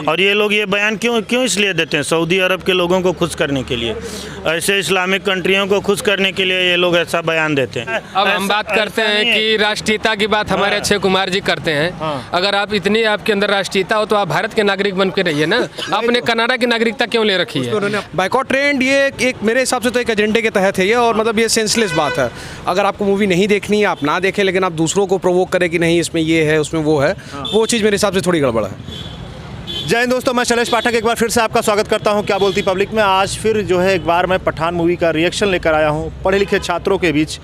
और ये लोग ये बयान क्यों इसलिए देते हैं? सऊदी अरब के लोगों को खुश करने के लिए, ऐसे इस्लामिक कंट्रियों को खुश करने के लिए ये लोग ऐसा बयान देते हैं। अब हम बात करते हैं कि राष्ट्रीयता की बात हमारे अक्षय कुमार जी करते हैं। अगर आप इतनी आपके अंदर राष्ट्रीयता हो तो आप भारत के नागरिक बन के रहिए ना। आपने कनाडा की नागरिकता क्यों ले रखी है? बाइकॉट ट्रेंड ये एक मेरे हिसाब से तो एक एजेंडे के तहत है ये, और मतलब ये सेंसलेस बात है। अगर आपको मूवी नहीं देखनी है आप ना देखें, लेकिन आप दूसरों को प्रोवोक करें कि नहीं इसमें ये है उसमें वो है, वो चीज़ मेरे हिसाब से थोड़ी गड़बड़ है। जय हिंद दोस्तों, मैं शैलेश पाठक एक बार फिर से आपका स्वागत करता हूं क्या बोलती पब्लिक में। आज फिर जो है एक बार मैं पठान मूवी का रिएक्शन लेकर आया हूं। पढ़े लिखे छात्रों के बीच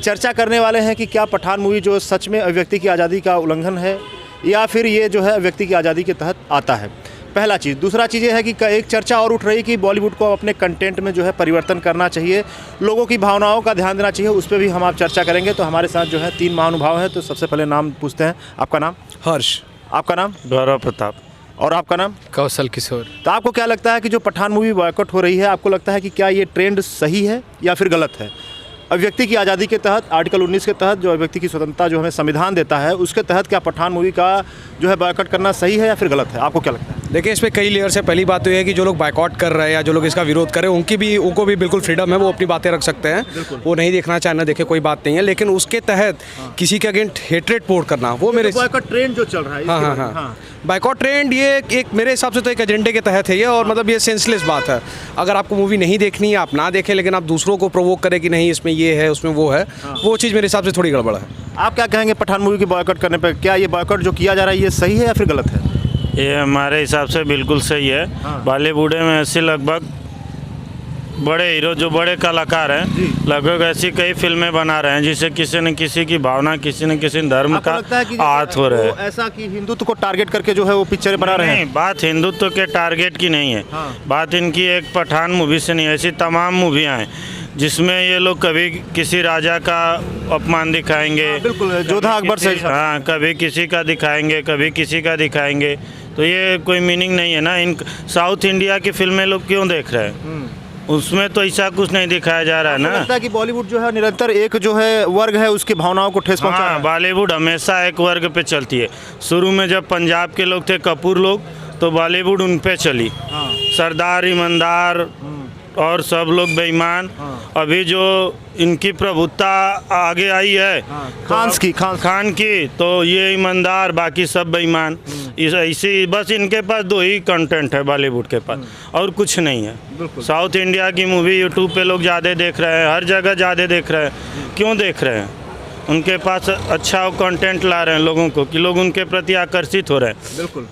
चर्चा करने वाले हैं कि क्या पठान मूवी जो सच में अभिव्यक्ति की आज़ादी का उल्लंघन है या फिर ये जो है अभिव्यक्ति की आज़ादी के तहत आता है। पहला चीज़। दूसरा चीज़ ये है कि एक चर्चा और उठ रही है कि बॉलीवुड को अपने कंटेंट में जो है परिवर्तन करना चाहिए, लोगों की भावनाओं का ध्यान देना चाहिए। उस पर भी हम आप चर्चा करेंगे। तो हमारे साथ जो है 3 महानुभाव हैं। तो सबसे पहले नाम पूछते हैं। आपका नाम? हर्ष। आपका नाम? गौरव प्रताप। और आपका नाम? कौशल किशोर। तो आपको क्या लगता है कि जो पठान मूवी बॉयकॉट हो रही है, आपको लगता है कि क्या ये ट्रेंड सही है या फिर गलत है? अभिव्यक्ति की आज़ादी के तहत आर्टिकल 19 के तहत जो अभिव्यक्ति की स्वतंत्रता जो हमें संविधान देता है, उसके तहत क्या पठान मूवी का जो है बॉयकॉट करना सही है या फिर गलत है? आपको क्या लगता है? देखिए, इसमें कई लेयर्स है। पहली बात तो ये है कि जो लोग बाइकॉट कर रहे हैं या जो लोग इसका विरोध कर रहे हैं उनको भी बिल्कुल फ्रीडम है, वो अपनी बातें रख सकते हैं। वो नहीं देखना चाहे ना देखे, कोई बात नहीं है। लेकिन उसके तहत किसी के अगेंस्ट हेट्रेड पोर्ट करना, वो मेरे बॉयकॉट ट्रेंड जो चल रहा है, हाँ, बाइकॉट ट्रेंड ये एक मेरे हिसाब से तो एक एजेंडे के तहत है ये, और मतलब ये सेंसलेस बात है। अगर आपको मूवी नहीं देखनी है आप ना देखें, लेकिन आप दूसरों को प्रोवोक करें कि नहीं इसमें ये है उसमें वो है, वो चीज़ मेरे हिसाब से थोड़ी गड़बड़ है। आप क्या कहेंगे पठान मूवी की बॉयकॉट करने पर? क्या ये बॉयकॉट जो किया जा रहा है ये सही है या फिर गलत है? ये हमारे हिसाब से बिल्कुल सही है। बॉलीवुड में ऐसे लगभग बड़े हीरो जो बड़े कलाकार हैं, लगभग ऐसी कई फिल्में बना रहे हैं जिससे किसी न किसी की भावना, किसी न किसी धर्म का आहत हो रहा है। ऐसा कि हिंदुत्व को टारगेट करके जो है वो पिक्चरें बना रहे हैं। नहीं, बात हिंदुत्व के टारगेट की नहीं है। बात इनकी एक पठान मूवी से नहीं, ऐसी तमाम मूवियाँ हैं जिसमें ये लोग कभी किसी राजा का अपमान दिखाएंगे, बिल्कुल जोधा अकबर से, हाँ, कभी किसी का दिखाएंगे, कभी किसी का दिखाएंगे। तो ये कोई मीनिंग नहीं है ना। इन साउथ इंडिया की फिल्में लोग क्यों देख रहे हैं? उसमें तो ऐसा कुछ नहीं दिखाया जा रहा है ना। लगता है कि बॉलीवुड जो है निरंतर एक जो है वर्ग है उसकी भावनाओं को ठेस पहुंचा रहा है। बॉलीवुड हमेशा एक वर्ग पे चलती है। शुरू में जब पंजाब के लोग थे, कपूर लोग, तो बॉलीवुड उन पे चली। सरदार, ईमानदार और सब लोग बेईमान। अभी जो इनकी प्रभुत्ता आगे आई है खान की, तो ये ईमानदार, बाकी सब बेईमान। इसी बस इनके पास 2 ही कंटेंट है बॉलीवुड के पास, और कुछ नहीं है। साउथ इंडिया की मूवी यूट्यूब पे लोग ज़्यादा देख रहे हैं, हर जगह ज़्यादा देख रहे हैं। क्यों देख रहे हैं? उनके पास अच्छा कंटेंट ला रहे हैं लोगों को कि लोग उनके प्रति आकर्षित हो रहे हैं। बिल्कुल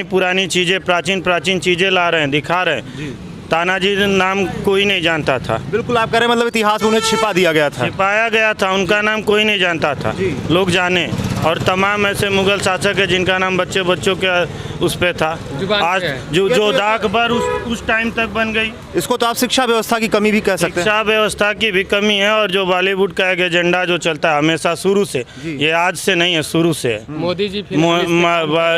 पुरानी चीज़ें, प्राचीन चीज़ें ला रहे हैं, दिखा रहे हैं। तानाजी नाम कोई नहीं जानता था। बिल्कुल, आप कह रहे हैं मतलब इतिहास में उन्हें छिपा दिया गया था, छिपाया गया था। उनका नाम कोई नहीं जानता था, लोग जाने। और तमाम ऐसे मुगल शासक है जिनका नाम बच्चों के उस पे था। आज जोधा अकबर उस टाइम तक बन गई। इसको तो आप शिक्षा व्यवस्था की कमी भी कह सकते हैं। शिक्षा व्यवस्था की भी कमी है। और जो बॉलीवुड का एक एजेंडा जो चलता है हमेशा शुरू से, ये आज से नहीं है, शुरू से है। मोदी जी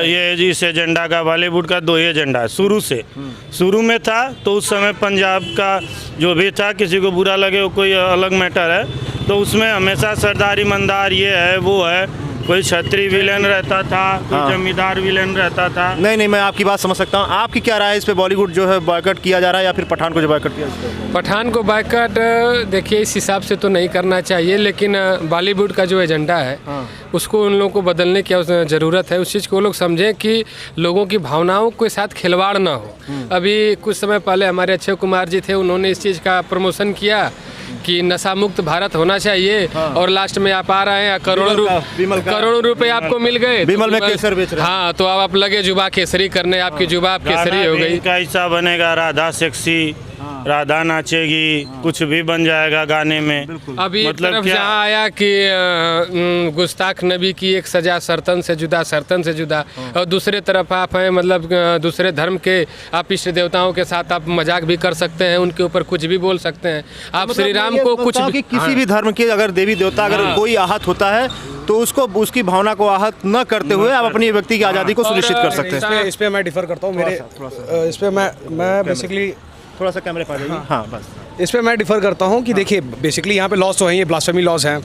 ये इस एजेंडा का बॉलीवुड का 2 ही एजेंडा है शुरू से। शुरू में था तो उस समय पंजाब का जो भी था, किसी को बुरा लगे वो कोई अलग मैटर है, तो उसमें हमेशा सरदार, ईमानदार, ये है वो है, कोई छत्री विलेन रहता था, कोई जमींदार विलेन रहता था। नहीं, मैं आपकी बात समझ सकता हूँ। आपकी क्या राय है इस पे? बॉलीवुड जो है बॉयकॉट किया जा रहा है या फिर पठान को जो बॉयकॉट किया जा रहा है? पठान को बॉयकॉट देखिए इस हिसाब से तो नहीं करना चाहिए, लेकिन बॉलीवुड का जो एजेंडा है उसको उन लोगों को बदलने की ज़रूरत है। उस चीज़ को लोग समझें कि लोगों की भावनाओं के साथ खिलवाड़ ना हो। अभी कुछ समय पहले हमारे अक्षय कुमार जी थे, उन्होंने इस चीज़ का प्रमोशन किया कि नशा मुक्त भारत होना चाहिए। और लास्ट में आप आ रहे हैं, करोड़ों रुपए आपको मिल गए, विमल में केसर बेच रहे हैं। हाँ, तो अब आप लगे जुबा केसरी करने, आपकी जुबा केसरी हो गई। कैसा बनेगा? राधा सेक्सी, राधा नाचेगी, कुछ भी बन जाएगा गाने में। अभी मतलब जहाँ आया कि गुस्ताख नबी की एक सजा सर्तन से जुदा, और दूसरे तरफ आप हैं मतलब दूसरे धर्म के आप इष्ट देवताओं के साथ आप मजाक भी कर सकते हैं, उनके ऊपर कुछ भी बोल सकते हैं। आप श्री राम को कुछ भी, किसी भी धर्म के अगर देवी देवता अगर कोई आहत होता है तो उसको उसकी भावना को आहत न करते हुए आप अपनी व्यक्ति की आज़ादी को सुनिश्चित कर सकते हैं। इस पे मैं डिफर करता हूँ। इस पे मैं बेसिकली थोड़ा सा कैमरे पर जाइए। हाँ, बस इस पे मैं डिफर करता हूँ कि देखिए बेसिकली यहाँ पे लॉस तो है, ये ब्लास्फेमी लॉस हैं।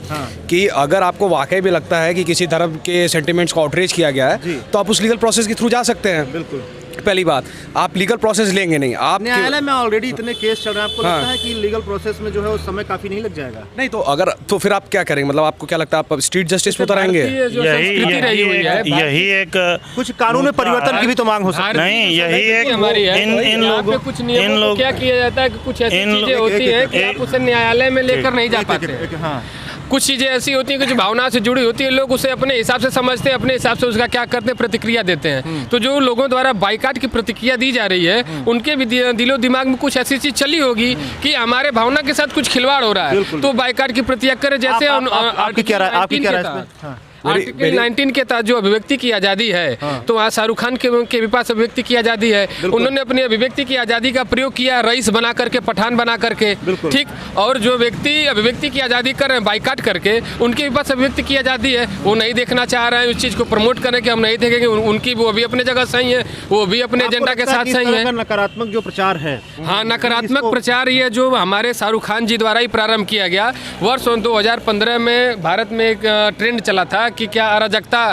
कि अगर आपको वाकई भी लगता है कि किसी धर्म के सेंटिमेंट्स को आउटरीच किया गया है तो आप उस लीगल प्रोसेस के थ्रू जा सकते हैं। बिल्कुल। पहली बात, आप लीगल प्रोसेस लेंगे नहीं, आप न्यायालय में ऑलरेडी इतने केस चल रहे हैं, आपको हाँ। लगता है कि लीगल प्रोसेस में जो है उस समय काफी नहीं लग जाएगा? नहीं तो अगर तो फिर आप क्या करेंगे, मतलब आपको क्या लगता है आप स्ट्रीट जस्टिस पे उतरेंगे? भारतीय जो यही संस्कृति रही हुई है, यही एक कुछ कानून में परिवर्तन की भी तो मांग हो सकती है। नहीं, यही एक हमारी है। इन यहाँ लोगों पे कुछ नियमों को क्या किया जाता है कि कुछ ऐसी चीजें होती हैं कि आप उसे न्यायालय में लेकर नहीं जा पाते हैं। हाँ, कुछ चीज़ें ऐसी होती हैं कि जो भावना से जुड़ी होती है, लोग उसे अपने हिसाब से समझते हैं, अपने हिसाब से उसका क्या करते हैं, प्रतिक्रिया देते हैं। तो जो लोगों द्वारा बाइकाट की प्रतिक्रिया दी जा रही है, उनके भी दिलो दिमाग में कुछ ऐसी चीज़ चली होगी कि हमारे भावना के साथ कुछ खिलवाड़ हो रहा है, तो बाइकाट की प्रतिक्रिया करें। जैसे आपकी क्या राय है इसमें? हाँ। आर्टिकल 19 के तहत जो अभिव्यक्ति की आज़ादी है, तो वहाँ शाहरुख खान के भी पास अभिव्यक्ति की आज़ादी है। उन्होंने अपनी अभिव्यक्ति की आज़ादी का प्रयोग किया रईस बना करके, पठान बना करके, ठीक। और जो व्यक्ति अभिव्यक्ति की आज़ादी कर रहे हैं बाइकाट करके, उनके भी पास अभिव्यक्ति की आज़ादी है, वो नहीं देखना चाह रहे हैं उस चीज़ को प्रमोट करें कि हम नहीं देखेंगे, उनकी वो भी अपने जगह सही है, वो भी अपने एजेंडा के साथ सही है। नकारात्मक जो प्रचार है, हाँ, नकारात्मक प्रचार ये जो हमारे शाहरुख खान जी द्वारा ही प्रारंभ किया गया। वर्ष 2015 में भारत में एक ट्रेंड चला था कि क्या अराजकता,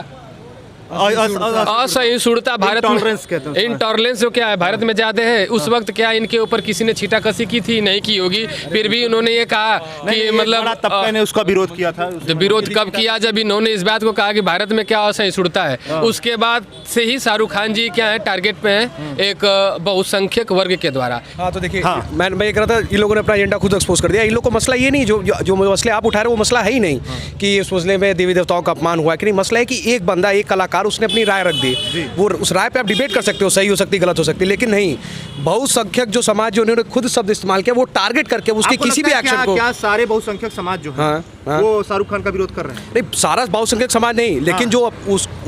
असहिष्णुता भारत में, इंटॉलरेंस जो क्या है भारत में ज्यादा है। उस वक्त क्या इनके ऊपर किसी ने छींटाकशी की थी? नहीं की होगी। फिर भी उन्होंने ये कहा कि मतलब तबके ने उसका विरोध किया था। तो विरोध कब किया? जब इन्होंने इस बात को कहा कि भारत में क्या असहिष्णुता है। उसके बाद से ही शाहरुख खान जी क्या है, टारगेट पे हैं एक बहुसंख्यक वर्ग के द्वारा। हाँ तो देखिए, मैं ये कह रहा था, इन लोगों ने अपना एजेंडा खुद एक्सपोज कर दिया। इन लोगों को मसला ये नहीं, जो मसले आप उठा रहे हो वो मसला है ही नहीं कि इस मसले में देवी देवताओं का अपमान हुआ है कि नहीं। मसला है कि एक बंदा, एक कलाकार, उसने अपनी राय रख दी, वो उस राय पे आप डिबेट कर सकते हो, सही हो सकती, गलत हो सकती, लेकिन नहीं, बहुसंख्यक जो समाज जो उन्होंने खुद शब्द इस्तेमाल किया, वो टारगेट करके उसके किसी भी एक्शन को। क्या सारे बहुसंख्यक समाज जो है वो शाहरुख खान का विरोध कर रहे हैं? नहीं, सारा बहुसंख्यक समाज नहीं, लेकिन जो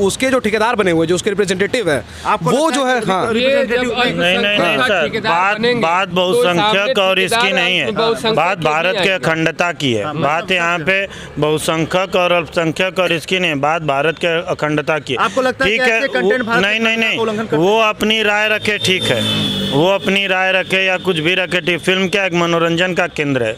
उसके जो ठेकेदार बने हुए, जो उसके रिप्रेजेंटेटिव है, वो जो है, हाँ नहीं सर, बात बहुसंख्यक और इसकी नहीं है, बात भारत के अखंडता की है। बात यहाँ पे बहुसंख्यक और अल्पसंख्यक और इसकी नहीं, बात भारत के अखंडता की। आपको लगता है ठीक कि ऐसे कंटेंट भारत नहीं में नहीं उल्लंघन करते नहीं, वो अपनी राय रखे, ठीक है, वो अपनी राय रखे या कुछ भी रखे, ठीक। फिल्म क्या एक मनोरंजन का केंद्र है,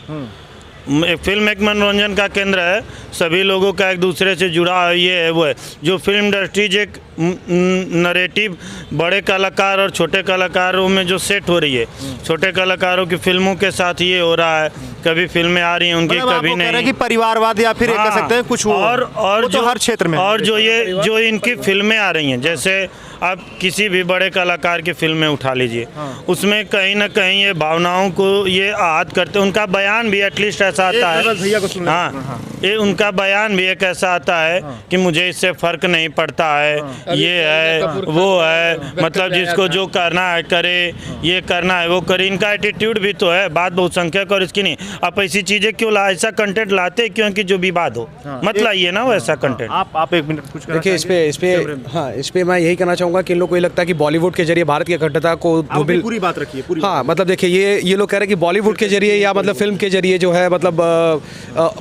फिल्म एक मनोरंजन का केंद्र है, सभी लोगों का एक दूसरे से जुड़ा ये है वो है। जो फिल्म इंडस्ट्रीज एक नरेटिव बड़े कलाकार और छोटे कलाकारों में जो सेट हो रही है, छोटे कलाकारों की फिल्मों के साथ ये हो रहा है, कभी फिल्में आ रही हैं उनकी, कभी नहीं, कि परिवारवाद या फिर कह सकते हैं कुछ और जो हर क्षेत्र में, और जो इनकी फिल्में आ रही हैं, जैसे आप किसी भी बड़े कलाकार की फिल्में उठा लीजिए, उसमें कहीं ना कहीं ये भावनाओं को ये आहत करते हैं। उनका बयान भी एटलीस्ट ऐसा आता है, भैया को सुनना, हाँ, ये उनका बयान भी एक ऐसा आता है कि मुझे इससे फर्क नहीं पड़ता है, ये है वो है, मतलब जिसको जो करना है करे, ये करना है वो करे। इनका एटीट्यूड भी तो है। बात बहुसंख्यक और इसकी नहीं, आप ऐसी चीजें क्यों ऐसा कंटेंट लाते क्योंकि जो विवाद हो, मत लाइए ना वैसा कंटेंट। आप एक मिनट कुछ देखिए, इस पे मैं यही कहना चाहूँगा कि इन लोग को ये लगता है कि बॉलीवुड के जरिए भारत की अखंडता को पूरी बात रखिए, पूरी हाँ, मतलब देखिए, ये लोग कह रहे हैं कि बॉलीवुड के जरिए या मतलब फिल्म के जरिए जो है मतलब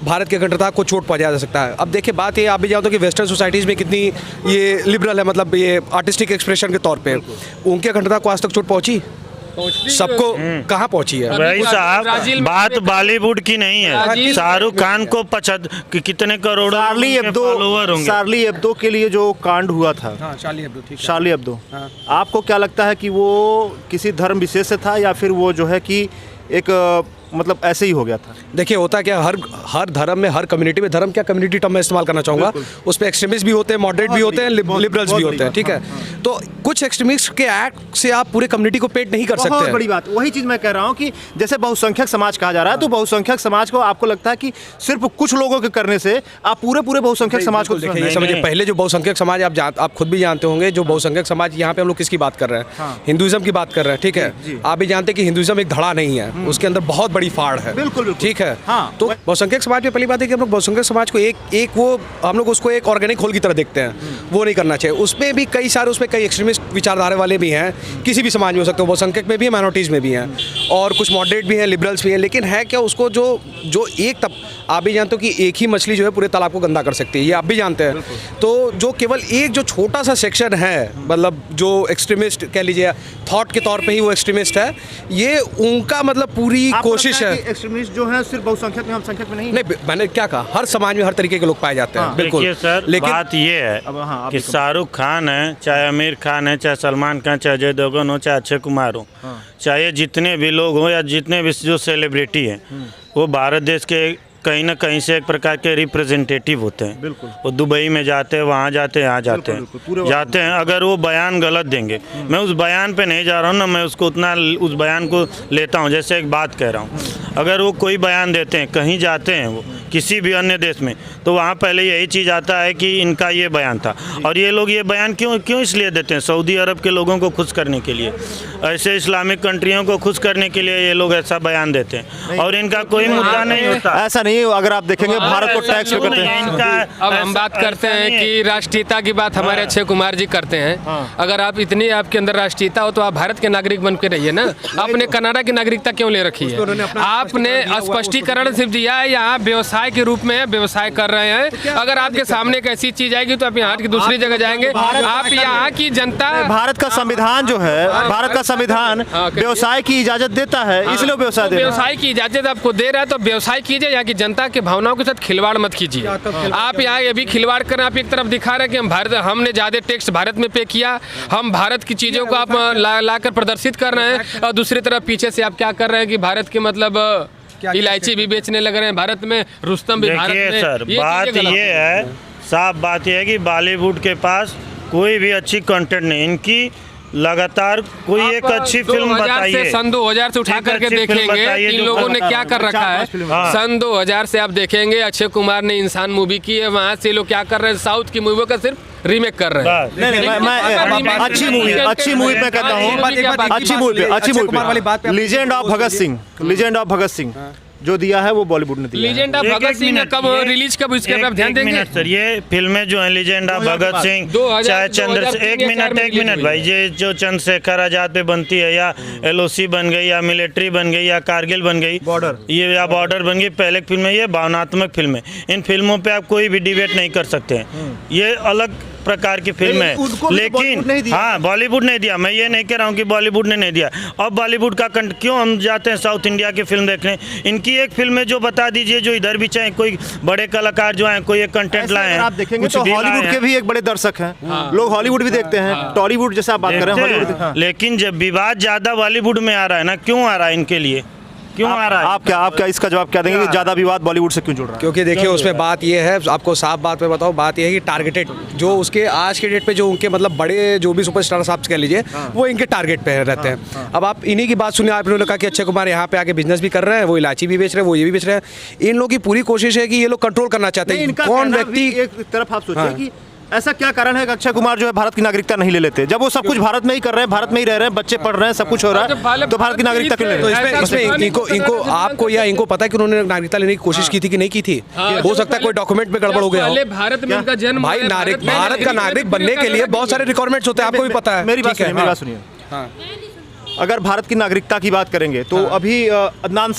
भारत की अखंडता को चोट पहुंचाया जा सकता है। अब देखिए, बात ये आप भी जानते हो कि वेस्टर्न सोसाइटीज़ में कितनी ये लिबरल है, मतलब ये आर्टिस्टिक एक्सप्रेशन के तौर पे उनकी अखंडता को आज तक चोट पहुंची? सबको कहाँ पहुंची है भाई साहब? बात बॉलीवुड की नहीं है। शाहरुख खान को कितने करोड़ों फॉलोवर होंगे। शार्ली एब्दो के लिए जो कांड हुआ था, शार्ली एब्दो, आपको क्या लगता है कि वो किसी धर्म विशेष से था या फिर वो जो है कि एक मतलब ऐसे ही हो गया था? देखिए, होता क्या, हर धर्म में, हर कम्युनिटी में, धर्म क्या कम्युनिटी टर्म में इस्तेमाल करना चाहूँगा, उस पर एक्सट्रीमिस्ट भी होते हैं, मॉडरेट भी होते हैं, लिबरल्स भी होते हैं, ठीक है। तो कुछ एक्सट्रीमिस्ट के एक्ट से आप पूरे कम्युनिटी को पेट नहीं कर सकते। बहुत बड़ी बात, वही चीज़ मैं कह रहा हूँ कि जैसे बहुसंख्यक समाज कहा जा रहा है, तो बहुसंख्यक समाज को आपको लगता है कि सिर्फ कुछ लोगों के करने से आप पूरे बहुसंख्यक समाज को देखिए, ये समझिए, पहले जो बहुसंख्यक समाज आप खुद भी जानते होंगे, जो बहुसंख्यक समाज, यहाँ पे हम लोग किसकी बात कर रहे हैं? हिंदुइज्म की बात कर रहे हैं, ठीक है। आप भी जानते हैं कि हिंदुइज्म एक धड़ा नहीं है, उसके अंदर बहुत बड़ी फाड़ है, ठीक है। हाँ, तो बहुसंख्यक समाज में पहली बात है कि हम लोग बहुसंख्यक समाज को हम लोग उसको एक ऑर्गेनिक होल की तरह देखते हैं, वो नहीं करना चाहिए। उसमें भी कई एक्सट्रीमिस्ट विचारधारा वाले भी हैं, किसी भी समाज में हो सकते हो, बहुसंख्यक में भी है, माइनॉरिटीज़ में भी हैं। और कुछ मॉडरेट भी हैं, लिबरल्स भी हैं, लेकिन है क्या उसको जो एक तब आप भी जानते हो कि एक ही मछली जो है पूरे तालाब को गंदा कर सकती है, ये आप भी जानते हैं। तो जो केवल एक जो छोटा सा सेक्शन है, मतलब जो एक्सट्रीमिस्ट कह लीजिए, थॉट के तौर पे ही वो एक्सट्रीमिस्ट है, ये उनका मतलब पूरी कोशिश है। एक्सट्रीमिस्ट जो है सिर्फ बहुसंख्यक में, हम संख्यक में नहीं। नहीं, मैंने क्या कहा, हर समाज में हर तरीके के लोग पाए जाते हैं, बिल्कुल। देखिए सर, लेकिन बात ये है अब हाँ, आप कि भी शाहरुख खान है, चाहे आमिर खान है, चाहे सलमान खान, चाहे अजय देवगन हो, चाहे अक्षय कुमार हो, चाहे जितने भी लोग हो या जितने भी जो सेलिब्रिटी हैं, वो भारत देश के कहीं ना कहीं से एक प्रकार के रिप्रेजेंटेटिव होते हैं। बिल्कुल। वो दुबई में जाते हैं, वहाँ जाते हैं, यहाँ जाते हैं, जाते हैं। अगर वो बयान गलत देंगे, मैं उस बयान पे नहीं जा रहा हूँ ना, मैं उसको उतना उस बयान को लेता हूँ। जैसे एक बात कह रहा हूँ, अगर वो कोई बयान देते हैं, कहीं जाते हैं वो किसी भी अन्य देश में, तो वहाँ पहले यही चीज़ आता है कि इनका ये बयान था। और ये लोग ये बयान क्यों इसलिए देते हैं? सऊदी अरब के लोगों को खुश करने के लिए, ऐसे इस्लामिक कंट्रियों को खुश करने के लिए ये लोग ऐसा बयान देते हैं, और इनका कोई मुद्दा नहीं होता। ऐसा नहीं, अगर आप देखेंगे भारत को टैक्स पे करते हैं। अब हम बात करते हैं कि राष्ट्रीयता की बात हमारे अक्षय कुमार जी करते हैं। अगर आप इतनी आपके अंदर राष्ट्रीयता हो तो आप भारत के नागरिक बन के रहिए ना। आपने कनाडा की नागरिकता क्यों ले रखी है? आपने स्पष्टीकरण सिर्फ दिया है, यहाँ व्यवसाय के रूप में व्यवसाय कर रहे हैं। अगर आपके सामने एक ऐसी चीज आएगी तो आप यहाँ की दूसरी जगह जाएंगे। आप यहाँ की जनता, भारत का संविधान जो है, भारत का संविधान व्यवसाय की इजाजत देता है, इसलिए व्यवसाय दे रहा है। व्यवसाय की इजाजत आपको दे रहा है तो व्यवसाय कीजिए। यहाँ की जनता के भावनाओं के साथ खिलवाड़ मत कीजिए। आप यहाँ ये भी खिलवाड़ कर आप एक तरफ दिखा रहे हैं कि हमने ज्यादा टैक्स भारत में पे किया, हम भारत की चीजों को आप लाकर प्रदर्शित कर रहे हैं, और दूसरी तरफ पीछे से आप क्या कर रहे हैं कि भारत के मतलब इलायची भी बेचने लग रहे हैं भारत में, रुस्तम भी भारत में। देखिए सर, बात ये है, साफ बात ये है कि बॉलीवुड के पास कोई भी अच्छी कंटेंट नहीं। इनकी लगातार कोई एक अच्छी फिल्म बताइए। सन 2000 से उठा करके देखेंगे इन लोगों ने क्या कर रखा है। सन 2000 से आप देखेंगे अक्षय कुमार ने इंसान मूवी की है, वहाँ से लोग क्या कर रहे हैं, साउथ की मूवियों का सिर्फ रीमेक कर रहे हैं। नहीं, मैं अच्छी मूवी में कहता हूँ, अच्छी मूवी पे लीजेंड ऑफ भगत सिंह जो दिया है वो बॉलीवुड ने दिया। लीजेंड ऑफ भगत सिंह कब रिलीज, कब इसके पे आप ध्यान देंगे सर? ये फिल्में जो हैं लीजेंड ऑफ भगत सिंह, चाहे एक मिनट भाई, ये जो चंद्रशेखर आजाद पे बनती है, या LOC बन गई, या मिलिट्री बन गई, या कारगिल बन गई, ये या बॉर्डर बन गई, पहले फिल्म है, ये भावनात्मक फिल्म है। इन फिल्मों पे आप कोई भी डिबेट नहीं कर सकते हैं, ये अलग प्रकार की फिल्म है। लेकिन हाँ, बॉलीवुड नहीं दिया, मैं ये नहीं कह रहा हूँ कि बॉलीवुड ने नहीं दिया। अब बॉलीवुड का क्यों हम जाते हैं साउथ इंडिया की फिल्म देखने? इनकी एक फिल्म है जो बता दीजिए, जो इधर भी चाहे कोई बड़े कलाकार जो हैं, कोई एक कंटेंट लाए हैं। आप देखेंगे तो हॉलीवुड के भी एक बड़े दर्शक हैं, लोग हॉलीवुड भी देखते हैं, टॉलीवुड जैसे आप बात कर रहे हैं। लेकिन जब विवाद ज्यादा बॉलीवुड में आ रहा है ना, क्यों आ रहा है इनके लिए, क्यों आ रहा है? आप क्या इसका जवाब क्या देंगे कि ज्यादा विवाद बॉलीवुड से क्यों जुड़ रहा है? क्योंकि देखिए उसमें बात ये है, आपको साफ बात में बताओ, बात ये है कि टारगेटेड जो उसके आज के डेट पे जो उनके मतलब बड़े जो भी सुपरस्टार साहब कह लीजिए, वो इनके टारगेट पे रहते हैं। अब आप इन्हीं की बात सुनिए, आपने कहा कि अक्षय कुमार यहाँ पे आके बिजनेस भी कर रहे हैं, वो इलायची भी बेच रहे हैं, वो ये भी बेच रहे हैं। इन लोगों की पूरी कोशिश है कि ये लोग कंट्रोल करना चाहते हैं कौन व्यक्ति। एक तरफ आप सोचिए कि ऐसा क्या कारण है कि अक्षय कुमार जो है भारत की नागरिकता नहीं ले लेते, जब वो सब कुछ भारत में ही कर रहे हैं, भारत में ही रह रहे हैं, बच्चे पढ़ रहे हैं, सब कुछ हो रहा है, तो भारत की नागरिकता क्यों ले तो लेते? इसमें इनको आपको या इनको पता है कि उन्होंने नागरिकता लेने की कोशिश की थी कि नहीं की थी? हो सकता है कोई डॉक्यूमेंट में गड़बड़ हो गया हो। भारत में उनका जन्म, भाई भारत का नागरिक बनने के लिए बहुत सारे रिक्वायरमेंट्स होते हैं, आपको भी पता है। मेरी बात सुनिए। अगर भारत की नागरिकता की बात करेंगे तो अभी अदनान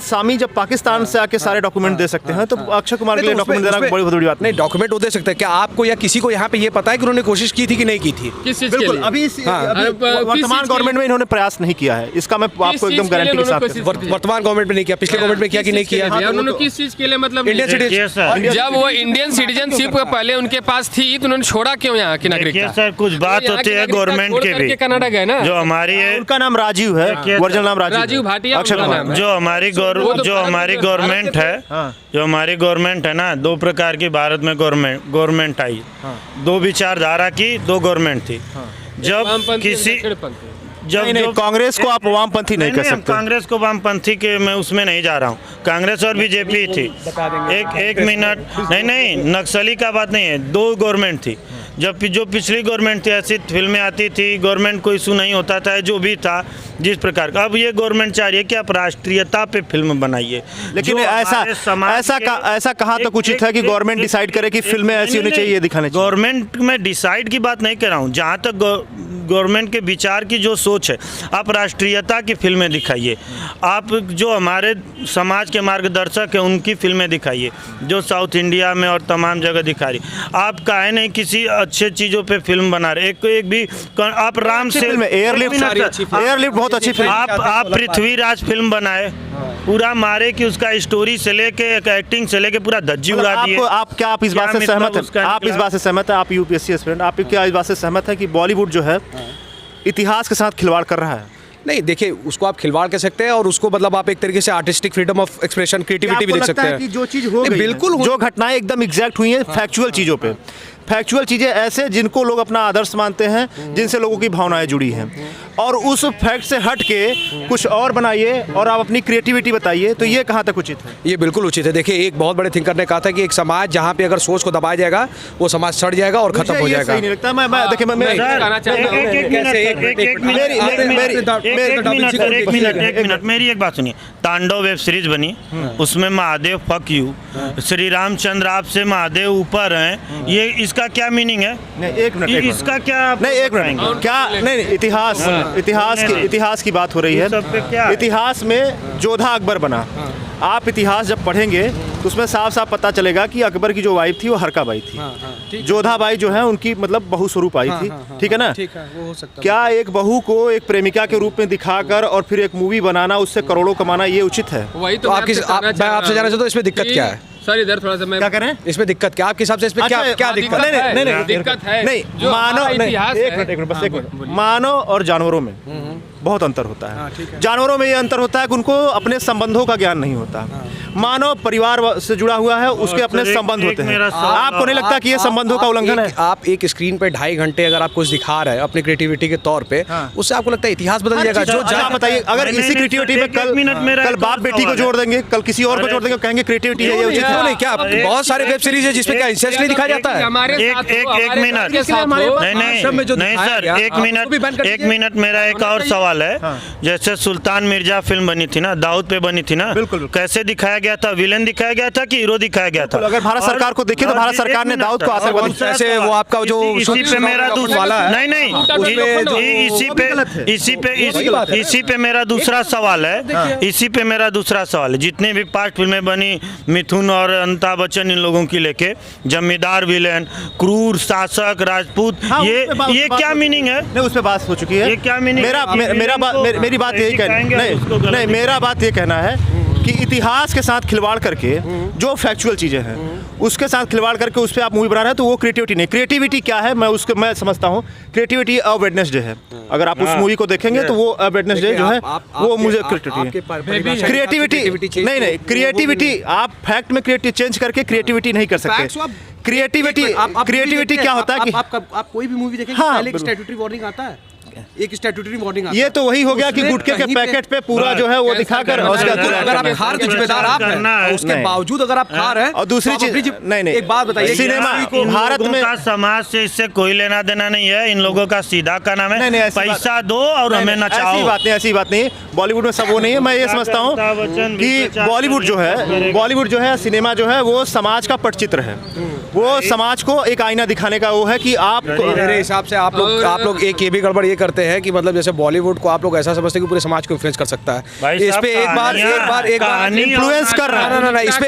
सामी जब पाकिस्तान से आके सारे डॉक्यूमेंट दे सकते हैं, तो अक्षय कुमार के लिए डॉक्यूमेंट देना बड़ी बड़ी बात नहीं। डॉक्यूमेंट वो दे सकते हैं। क्या आपको या किसी को यहाँ पे ये पता है कि उन्होंने कोशिश की थी कि नहीं की थी? बिल्कुल, अभी वर्तमान गवर्नमेंट में इन्होंने प्रयास नहीं किया है, इसका मैं आपको एकदम गारंटी के साथ। वर्तमान गवर्नमेंट में नहीं किया, पिछले गवर्नमेंट में किया कि नहीं किया? उन्होंने किस चीज के लिए, मतलब इंडियन सिटीजन, जब वो इंडियन सिटीजनशिप पहले उनके पास थी तो उन्होंने छोड़ा क्यों यहाँ की नागरिकता? सर कुछ बात होती है गवर्नमेंट के भी, कनाडा गए ना, जो हमारी है, उनका नाम राजीव है, ओरिजिनल नाम राजीव भाटिया, अक्षय कुमार। जो हमारी गवर्नमेंट है, जो हमारी गवर्नमेंट है ना, दो प्रकार की भारत में गवर्नमेंट आई, दो विचारधारा की दो गवर्नमेंट थी। जब किसी जब कांग्रेस को आप वामपंथी नहीं कह सकते। कांग्रेस को वामपंथी के मैं उसमें नहीं जा रहा हूँ, कांग्रेस और बीजेपी थी। एक मिनट, नहीं, नक्सली का बात नहीं है, दो गवर्नमेंट थी। जब जो पिछली गवर्नमेंट थी, ऐसी फिल्में आती थी, गवर्नमेंट को इशू नहीं होता था, जो भी था जिस प्रकार का अब ये गवर्नमेंट चाह रही है कि आप राष्ट्रीयता पे फिल्म बनाइए। लेकिन जो ऐसा हमारे समाज ऐसा के- ऐसा कहाँ तक उचित है कि एक- गवर्नमेंट एक- डिसाइड करे कि फिल्में ऐसी होनी चाहिए, ये दिखाने चाहिए? गवर्नमेंट में डिसाइड की बात नहीं कर रहा हूँ, जहाँ तक गवर्नमेंट के विचार की जो सोच है, आप राष्ट्रीयता की फिल्में दिखाइए, आप जो हमारे समाज के मार्गदर्शक हैं उनकी फिल्में दिखाइए, जो साउथ इंडिया में और तमाम जगह दिखा रही। आप काहे नहीं किसी अच्छे चीज़ों पे फिल्म बना रहे? एक भी आप राम से फिल्म एयरलिफ्ट बहुत अच्छी फिल्म। आप पृथ्वीराज फिल्म बनाए, पूरा मारे कि उसका स्टोरी से लेके एक्टिंग से लेके पूरा धज्जी उड़ा दिए। आप इस बात से सहमत हैं? आप इस बात से सहमत हैं? आप यूपीएससी एस्पिरेंट, आप क्या इस बात से सहमत हैं कि बॉलीवुड जो है इतिहास के साथ खिलवाड़ कर रहा है? नहीं, देखिए, उसको आप खिलवाड़ कह सकते हैं और उसको मतलब आप एक तरीके से artistic freedom of expression, creativity भी देख सकते हैं कि जो चीज हो गई बिल्कुल है, जो घटनाएं एकदम एग्जैक्ट हुई हैं फैक्चुअल चीज़ों पे, फैक्चुअल चीज़ें ऐसे जिनको लोग अपना आदर्श मानते हैं, जिनसे लोगों की भावनाएं जुड़ी हैं, और उस फैक्ट से हट के कुछ और बनाइए और आप अपनी क्रिएटिविटी बताइए, तो ये कहाँ तक उचित है? ये बिल्कुल उचित है। देखिए, एक बहुत बड़े थिंकर ने कहा था कि एक समाज जहाँ पे अगर सोच को दबाया जाएगा वो समाज सड़ जाएगा और खत्म हो मुझे ये जाएगा। सही नहीं लगता। मैं देखिए मैं एक मिनट मेरी एक बात सुनिए। तांडव वेब सीरीज बनी, उसमें महादेव फक यू, श्री रामचंद्र आपसे महादेव ऊपर हैं, ये इसका क्या मीनिंग है? नहीं, एक मिनट इसका क्या आप नहीं, एक मिनट क्या नहीं, इतिहास की बात हो रही ये सब पे क्या है। है? इतिहास में जोधा अकबर बना, आप इतिहास जब पढ़ेंगे तो उसमें साफ साफ पता चलेगा कि अकबर की जो वाइफ थी वो हरका बाई थी। जोधा बाई जो है उनकी मतलब बहू स्वरूप आई थी, ठीक है ना? ठीक है, वो हो सकता है। क्या एक बहू को एक प्रेमिका के रूप में दिखाकर और फिर एक मूवी बनाना, उससे करोड़ों कमाना, ये उचित है? वही तो मैं आपकी आपसे जानना मैं चाह आपसे रहा जानना चाहता हूँ हूँ इसमें दिक्कत कि- क्या है? सर इधर थोड़ा सा मैं क्या करें? इसमें दिक्कत क्या आपके हिसाब से इसमें क्या अच्छा, क्या दिक्कत दिक्कत है? नहीं, दिक्कत है नहीं, जो मानव हमारा नहीं, इतिहास एक है। मिनट बस हाँ, एक मिनट। बोलिए। मानव और जानवरों में बहुत अंतर होता है। जानवरों में ये अंतर होता है कि उनको अपने संबंधों का ज्ञान नहीं होता। मानव परिवार से जुड़ा हुआ है, उसके अपने सर, संबंध एक होते हैं। मेरा सवाल- आपको नहीं लगता कि ये संबंधों का उल्लंघन है? आप एक स्क्रीन पे 2.5 घंटे अगर आप कुछ दिखा रहे हैं अपनी क्रिएटिविटी के तौर पे, उससे आपको लगता है इतिहास बदल जाएगा? जो अच्छा, आप बताइए, अगर नहीं, इसी नहीं, क्रिएटिविटी सर, में एक मिनट मेरा कल एक बाप और बेटी को सवाल जोड़ देंगे, कल किसी और को अरे, जोड़ देंगे, कहेंगे क्रिएटिविटी है, ये उचित क्यों है? नहीं? क्या बहुत सारे वेब सीरीज है जिसपे क्या इंसेस्ट नहीं दिखाया जाता है? हमारे एक साथ हो, एक हमारे मिनट साथ के साथ हो। नहीं आश्रम में जो नहीं दिखाया सर, गया, एक उसको भी बैन कर एक दीजिए। मिनट मेरा एक और सवाल है। जैसे सुल्तान मिर्जा फिल्म बनी थी ना, दाऊद पे बनी थी ना, बिल्कुल। कैसे दिखाया गया था? विलेन दिखाया गया था कि हीरो दिखाया गया था? अगर भारत सरकार को देखे तो भारत सरकार ने दाऊद को आतंकवादी- जैसे वो आपका जो इसी पे मेरा दूसरा वाला है, नहीं नहीं उसमें जो- इसी पे इसी पे मेरा दूसरा सवाल है। इसी पे मेरा दूसरा सवाल है। जितनी भी पास्ट फिल्में बनी मिथुन और अमिताभ बच्चन इन लोगों की लेके, जमींदार विलेन, क्रूर शासक, राजपूत, हाँ, ये उस पे बात क्या हो- मीनिंग है? नहीं, उस पे बात हो चुकी है। ये क्या meaning मेरा है? मे- मेरा बात इनको मेरी बात यही दिखाएंगे, उसको नहीं गलत नहीं, मेरा बात ये कहना है कि इतिहास के साथ खिलवाड़ करके जो फैक्चुअल चीज़ें हैं उसके साथ खिलवाड़ करके उस पे आप मूवी बना रहे हैं, तो वो क्रिएटिविटी नहीं। क्रिएटिविटी क्या है, मैं समझता हूँ क्रिएटिविटी अ वेडनेसडे है। अगर आप उस मूवी को देखेंगे तो वो अ वेडनेसडे जो है वो मुझे क्रिएटिविटी नहीं, क्रिएटिविटी आप फैक्ट में चेंज करके क्रिएटिविटी नहीं कर सकते। क्रिएटिविटी क्या होता है कि आप कोई भी मूवी देखेंगे हाँ, पहले एक बिल्कुल। स्टैट्यूटरी वार्निंग आता है, एक स्टैट्यूटरी वार्निंग आता ये है। तो वही हो गया कि उसमें गुटखे के कहीं पे- पैकेट पे पूरा जो है वो कैंसर दिखाकर करना और उसके है। बाद अगर आप खा रहे तो जिम्मेदार आप करना हैं, है। उसके नहीं। बावजूद अगर आप खा रहे हैं और दूसरी तो आप अपनी चीज नहीं, एक बात बताइए, सिनेमा इन भारत लोगों में का समाज से इससे कोई लेना देना नहीं है। इन लोगों का सीधा का नाम नहीं, है ऐसी बात- पैसा दो और हमें ऐसी नचाओ। बात नहीं। बॉलीवुड में सब वो नहीं है। मैं ये समझता हूँ अमिताभ बच्चन भी कि प्रचार बॉलीवुड जो है सिनेमा जो है वो समाज का पटचित्र है। वो समाज को एक आईना दिखाने का वो है कि आप मेरे हिसाब से आप लोग एक ये भी गड़बड़ ये करते हैं कि मतलब जैसे बॉलीवुड को आप लोग ऐसा समझते हैं कि पूरे समाज को इन्फ्लुएंस कर सकता है। भाई इस साहब, पे एक बार कहानी influence कर रहा है। ना इस पे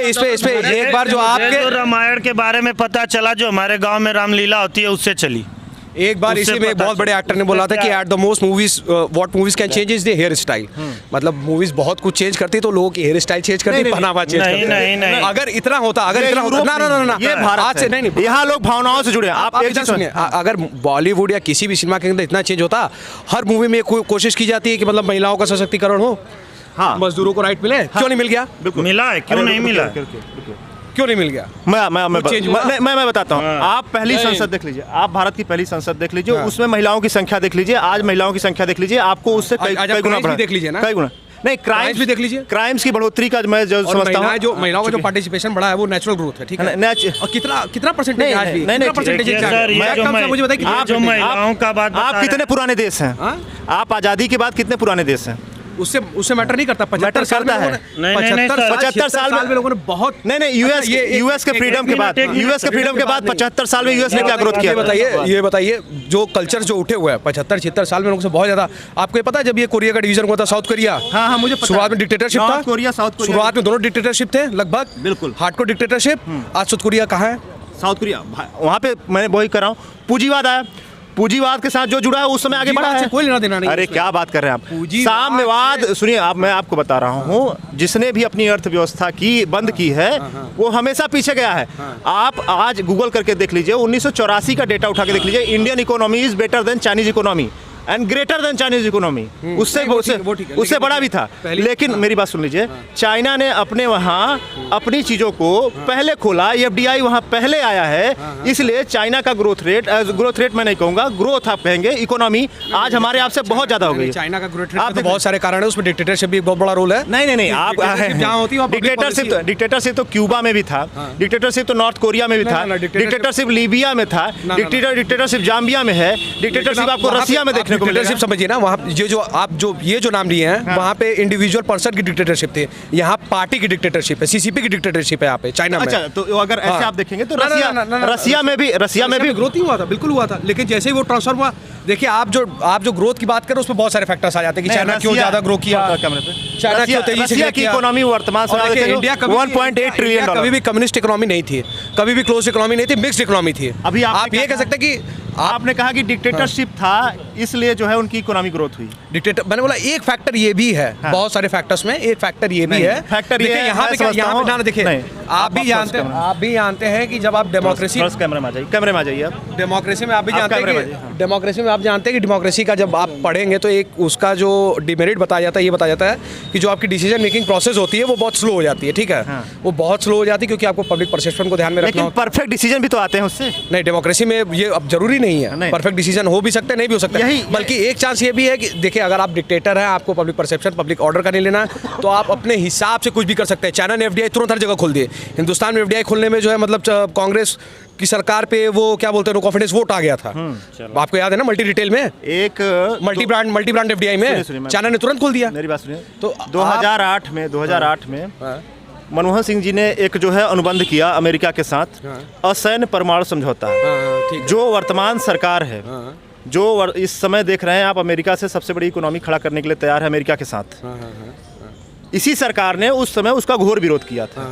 एक बार जो आपके जो रामायण के बारे में पता चला, जो हमारे गांव में रामलीला होती है उससे चली। एक बार उससे इसी में एक पता बहुत बड़े चला। एक्टर ने बोला था कि at the most movies what movies can change is the hairstyle. मतलब मूवीज बहुत कुछ चेंज करती तो लोगों की हेयर स्टाइल चेंज करती, नहीं, पहनावा चेंज नहीं, करती। नहीं। अगर इतना होता ना ये भारत आज से नहीं यहाँ लोग भावनाओं से जुड़े हैं। आप एक चीज सुनिए, अगर बॉलीवुड या किसी भी सिनेमा के अंदर इतना चेंज होता, हर मूवी में कोशिश की जाती है कि मतलब महिलाओं का सशक्तिकरण हो, हाँ, मजदूरों को राइट मिले, क्यों नहीं मिल गया? मिला है, क्यों नहीं मिला? क्यों नहीं मिल गया? मैं बताता हूँ। आप पहली संसद देख लीजिए, आप भारत की पहली संसद देख लीजिए, उसमें महिलाओं की संख्या देख लीजिए, आज महिलाओं की संख्या देख लीजिए, आपको उससे कई गुना भी देख लीजिए ना। कई गुना नहीं, Crimes भी देख लीजिए। क्राइम्स की बढ़ोतरी का मैं जो और समझता महिलाएं जो हूँ, महिलाओं का जो पार्टिसिपेशन बढ़ा है वो नेचुरल ग्रोथ है, ठीक है। और कितना परसेंटेज नहीं, आज भी, नहीं, कितना नहीं, परसेंटेज देखिए है? सर, ये मैं जो कम से कम मुझे बताइए कितना आप जो percentage? महिलाओं का बात बता आप रहे कितने पुराने देश हैं? हाँ? आप आज़ादी के बाद कितने पुराने देश हैं? उससे मैटर नहीं करता। 75 साल में करता है। लोगों ने- नहीं, नहीं, नहीं, 75 साल में लोगों ने बहुत। नहीं नहीं, यूएस के फ्रीडम के बाद, यूएस के फ्रीडम के बाद 75 साल में यूएस ने क्या ग्रोथ किया? ये बताइए जो कल्चर जो उठे हुए हैं 75-76 साल में लोगों से बहुत ज्यादा। आपको ये पता है जब ये कोरिया का डिवीजन हुआ था, साउथ कोरिया, हाँ, हाँ, मुझे पता शुरुआत है। में डिक्टेटरशिप था। North Korea, south Korea. शुरुआत में दोनों डिक्टेटरशिप थे लगभग, बिल्कुल। Hardcore dictatorship. आज साउथ कोरिया कहाँ है? साउथ कोरिया, वहाँ पे मैं वही कर रहा हूँ, पूंजीवाद आया, पूंजीवाद के साथ जो जुड़ा है उस समय आगे बढ़ा पूंजीवाद है। से कोई लेना देना नहीं अरे उसमें। क्या बात कर रहे हैं आप? पूंजीवाद साम्यवाद, सुनिए आप, मैं आपको बता रहा हूँ, जिसने भी अपनी अर्थव्यवस्था की बंद की है वो हमेशा पीछे गया है। आप आज गूगल करके देख लीजिए, 1984 का डेटा उठा के देख लीजिए, Indian economy is better than Chinese economy and greater than Chinese economy. उससे नहीं, वो ठीक है, उससे लेकिन बड़ा भी था। पहले- लेकिन मेरी बात सुन लीजिए, चाइना ने अपने वहाँ अपनी चीज़ों को पहले खोला, एफडीआई वहाँ पहले आया है, इसलिए चाइना का ग्रोथ रेट मैं नहीं कहूँगा, ग्रोथ आप कहेंगे, इकोनॉमी आज हमारे आपसे बहुत ज़्यादा हो गई है। चाइना का ग्रोथ आप रेट तो बहुत सारे कारण है, उसमें डिक्टेटरशिप भी एक बहुत बड़ा रोल है। नहीं नहीं नहीं, आप Dictatorship जहाँ होती है वहाँ public policy है। डिक्टेटरशिप तो क्यूबा में भी था, डिक्टेटरशिप तो नॉर्थ कोरिया में भी ना, था, ना, dictatorship- डिक्टेटरशिप लीबिया में था, ना, ना। डिक्टेटरशिप जाम्बिया में है, डिक्टेटरशिप आपको रसिया में देखने को मिलेगा। डिक्टेटरशिप समझिए ना, वहाँ ये जो नाम लिए हैं वहाँ पे इंडिविजुअल पर्सन की डिक्टेटरशिप थी, यहाँ पार्टी की डिक्टेटरशिप है, सीसीपी की डिक्टेटरशिप है यहाँ पे चाइना में। अच्छा, तो अगर ऐसे हाँ। आप देखेंगे तो ना, ना, रसिया ना, ना, ना, रसिया में भी ग्रोथ ही हुआ था, बिल्कुल हुआ था, लेकिन जैसे ही वो ट्रांसफर हुआ, देखिए आप जो ग्रोथ की बात करें उसमें बहुत सारे फैक्टर्स आ जाते हैं कि चाइना क्यों ज्यादा ग्रो किया, चाइना क्यों तेजी से रसिया की किया। इकोनॉमी वर्तमान और समय देखिए, इंडिया कभी 1.8 ट्रिलियन कभी डॉलर। भी कम्युनिस्ट इकोनॉमी नहीं थी, कभी भी क्लोज इकोनॉमी नहीं थी, मिक्स्ड इकोनॉमी थी। अभी आप आपने ये क्या कह सकते हैं कि आपने कहा कि डिक्टेटरशिप था इसलिए जो है उनकी इकोनॉमी ग्रोथ हुई। डिक्टेटर, मैंने बोला एक फैक्टर ये भी है, बहुत सारे फैक्टर्स में एक फैक्टर ये भी नहीं, है। फैक्टर ये देखिए है, यहाँ मैं पे क्या, समझता यहाँ हूँ- पे ना देखिए, नहीं, आप भी जानते हैं कि जब आप डेमोक्रेसी कैमरे में आ जाइए, कैमरे में आ जाइए आप। डेमोक्रेसी में आप भी आप जानते कैमरे हैं में कि डेमोक्रेसी में आप जानते हैं कि डेमोक्रेसी का जब आप पढ़ेंगे तो एक उसका जो डिमेरिट बताया जाता है, ये बताया जाता है कि जो आपकी डिसीजन मेकिंग प्रोसेस होती है वो बहुत स्लो हो जाती है, ठीक है। वो बहुत स्लो हो जाती है क्योंकि आपको पब्लिक परसेप्शन को ध्यान में रखना लेकिन होता परफेक्ट डिसीजन भी तो आते हैं उससे। है। नहीं, डेमोक्रेसी में ये अब जरूरी नहीं है, नहीं। परफेक्ट डिसीजन हो भी सकते हैं, नहीं भी हो सकते यही- बल्कि एक चांस ये भी है कि देखिए अगर आप डिक्टेटर हैं, आपको पब्लिक परसेप्शन पब्लिक ऑर्डर का नहीं लेना है, तो आप अपने हिसाब से कुछ भी कर सकते हैं। चाइना ने एफडीआई तुरंत हर जगह खोल दिए, हिंदुस्तान में एफडीआई खोलने में जो है मतलब कांग्रेस की सरकार पे वो क्या बोलते हैं, नो कॉन्फिडेंस वोट आ गया था। आपको याद है ना, मल्टी रिटेल में, एक मल्टी ब्रांड एफडीआई में सुनिए, मैं- चाइना ने तुरंत खोल दिया। मेरी बात सुनिए, तो तो 2008 में मनमोहन सिंह जी ने एक जो है अनुबंध किया अमेरिका के साथ, असैन्य परमाणु समझौता, ठीक जो वर्तमान सरकार है, जो इस समय देख रहे हैं आप, अमेरिका से सबसे बड़ी इकोनॉमी खड़ा करने के लिए तैयार है अमेरिका के साथ। इसी सरकार ने उस समय उसका घोर विरोध किया था।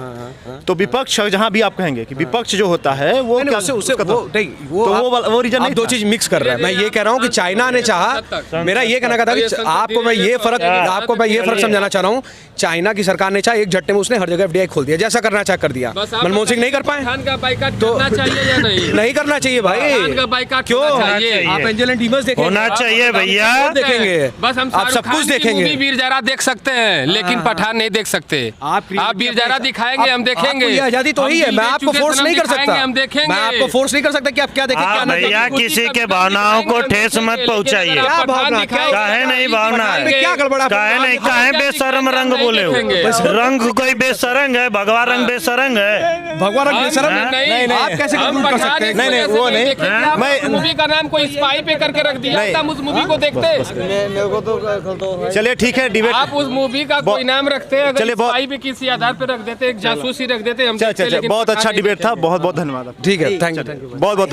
तो विपक्ष, जहां भी आप कहेंगे कि विपक्ष जो होता है वो नहीं, क्या उससे उसका वो नहीं, वो रीजन आप नहीं दो था। चीज मिक्स कर रहे हैं। मैं ये कह रहा हूँ कि चाइना ने चाहा, मेरा ये कहना था कि आपको मैं ये फर्क समझाना चाह रहा हूँ, चाइना की सरकार ने चाहा एक झटके में उसने हर जगह एफडीआई खोल दिया, जैसा करना चाह कर दिया। मनमोहन सिंह नहीं कर पाए, पठान का बाइकाट तो करना चाहिए या नहीं? नहीं करना चाहिए पठान का भाई। बाइकाट क्यों? होना चाहिए। आप एंजल एंड डीमंस देखेंगे, होना चाहिए भैया। आप देखेंगे, बस हम आप सब कुछ देखेंगे। वीर ज़ारा देख सकते हैं, लेकिन पठान नहीं देख सकते। आप वीर ज़ारा दिखाएंगे, हम देखेंगे। ये आजादी तो ही है, मैं आपको फोर्स नहीं कर सकता, हम देखेंगे। मैं आपको फोर्स नहीं कर सकता कि आप क्या देखें क्या ना देखें। भैया किसी के भावनाओं को ठेस मत पहुंचाइए। क्या भावना, काहे नहीं भावना है? क्या गड़बड़ा है? काहे नहीं, काहे बेशरम रंग बोले हो? रंग कोई बेसरंग है? भगवा रंग बेसरंग है? भगवान रंग बेशरम है? नहीं, आप कैसे हम कंक्लूड कर पठान सकते हैं? इस नहीं, वजह से वो नहीं। देखे कि आप मैं- उस मूवी का नाम कोई स्पाई पे करके रख दिया नहीं। था, हम उस मूवी को देखते। चलिए ठीक है, डिबेट आप उस मूवी का कोई नाम रखते, अगर चलिए, बहुत- स्पाई पे किसी आधार पे रख देते, एक जासूसी रख देते, हम चल देखते, चल चल, लेकिन बहुत पठान अच्छा नहीं डिबेट था, देखते। बहुत बहुत धन्यवाद। ठीक है, थैंक यू। बहुत बहुत